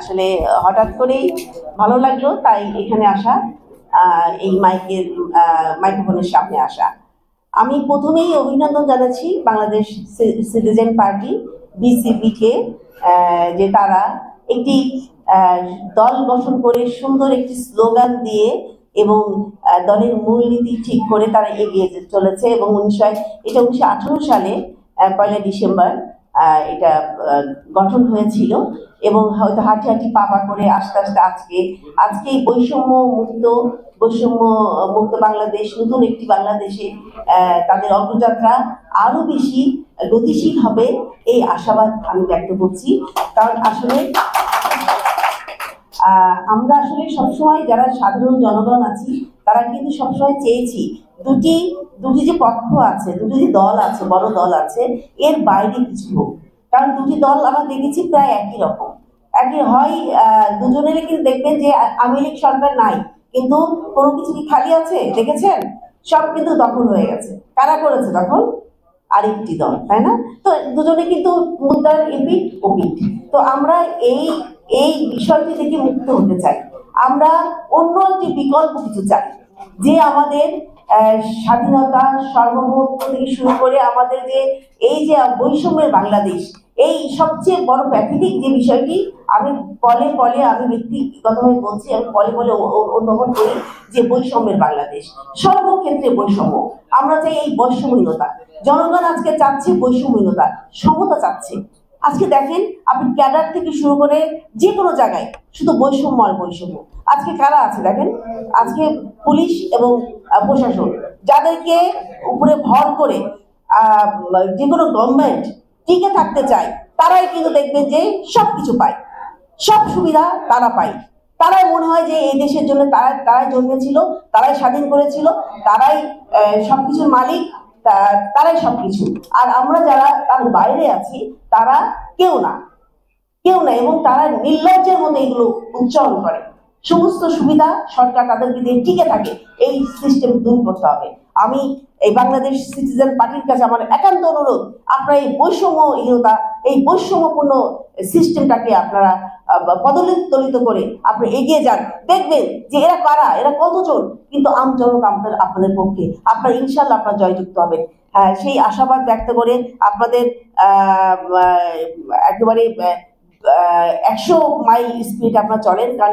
আসলে হঠাৎ করেই ভালো লাগলো, তাই এখানে আসা, এই মাইক্রোফোনের সামনে আসা। আমি প্রথমেই অভিনন্দন জানাচ্ছি বাংলাদেশ সিটিজেন পার্টি বিসিপি কে, যে তারা একটি দল গঠন করে সুন্দর একটি স্লোগান দিয়ে এবং দলের মূলনীতি ঠিক করে তারা এগিয়ে চলেছে। এবং এটা 1918 সালে 1 ডিসেম্বর এটা গঠন হয়েছিল এবং হয়তো হাঁটি হাঁটি পা করে আস্তে আস্তে আজকে এই বৈষম্য মুক্ত বাংলাদেশ, নতুন একটি বাংলাদেশে তাদের অগ্রযাত্রা আরো বেশি গতিশীল হবে, এই আশাবাদ আমি ব্যক্ত করছি। কারণ আসলে আমরা আসলে সবসময় যারা সাধারণ জনগণ আছি তারা কিন্তু সবসময় চেয়েছি দুটি যে পক্ষ আছে, দুটি যে দল আছে, বড় দল আছে, এর বাইরে কিছু হোক। কারণ দুটি দল আমরা দেখেছি প্রায় একই রকম, হয় দুজনেরই কিন্তু দেখবেন যে আওয়ামী লীগ সরকার নাই, কিন্তু কোনো কিছু কি খালি আছে দেখেছেন? সব কিন্তু দখল হয়ে গেছে। কারা করেছে দখল? আরেকটি দল, তাই না? তো দুজনে কিন্তু মুদ্রার এপিঠ ওপিঠ। তো আমরা এই বিষয়টি থেকে মুক্ত হতে চাই। আমরা অন্য একটি বিকল্প কিছু চাই, যে আমাদের স্বাধীনতা, সার্বভৌমত্ব থেকে শুরু করে আমাদের যে এই যে বৈষম্যের বাংলাদেশ, এই সবচেয়ে বড় প্যাথেটিক যে বিষয়টি আমি আমি ব্যক্তিগতভাবে বলছি, আমি অনুধাবন করি যে বৈষম্যের বাংলাদেশ, সর্বক্ষেত্রে বৈষম্য। আমরা চাই এই বৈষম্যহীনতা। জনগণ আজকে চাচ্ছে বৈষম্যহীনতা, সমতা চাচ্ছে। আজকে দেখেন, আপনি ক্যাডার থেকে শুরু করে যে কোনো জায়গায় শুধু বৈষম্য আর বৈষম্য। আজকে কারা আছে দেখেন, আজকে পুলিশ এবং প্রশাসন যাদেরকে উপরে ভর করে যে কোনো গভর্নমেন্ট টিকে থাকতে চায়, তারাই কিন্তু দেখবেন যে সবকিছু পায়, সব সুবিধা তারা পায়। তারাই মনে হয় যে এই দেশের জন্য তারাই জন্মেছিল, তারাই স্বাধীন করেছিল, তারাই সবকিছুর মালিক, তারাই সবকিছু। আর আমরা যারা তার বাইরে আছি তারা কেউ না। এবং তারা নির্লজ্জের মতো এগুলো উচ্চারণ করে। সমস্ত সুবিধা সরকার তাদেরকে দিয়ে টিকে থাকে, এই সিস্টেম দূর করতে হবে। আমি এই বাংলাদেশ সিটিজেন পার্টির কাছে আমার একান্ত অনুরোধ, আপনারা এই বৈষম্যহীনতা, এই বৈষম্যপূর্ণ সিস্টেমটাকে আপনারা পদদলিত করে আপনি এগিয়ে যান। দেখবেন যে এরা কারা, এরা কতজন, কিন্তু আমজনতা আপনাদের পক্ষে, আপনারা ইনশাল্লাহ আপনারা জয়যুক্ত হবেন। সেই আশাবাদ ব্যক্ত করে আপনাদের একেবারে 100 মাইল স্পিড আপনারা চলেন। কারণ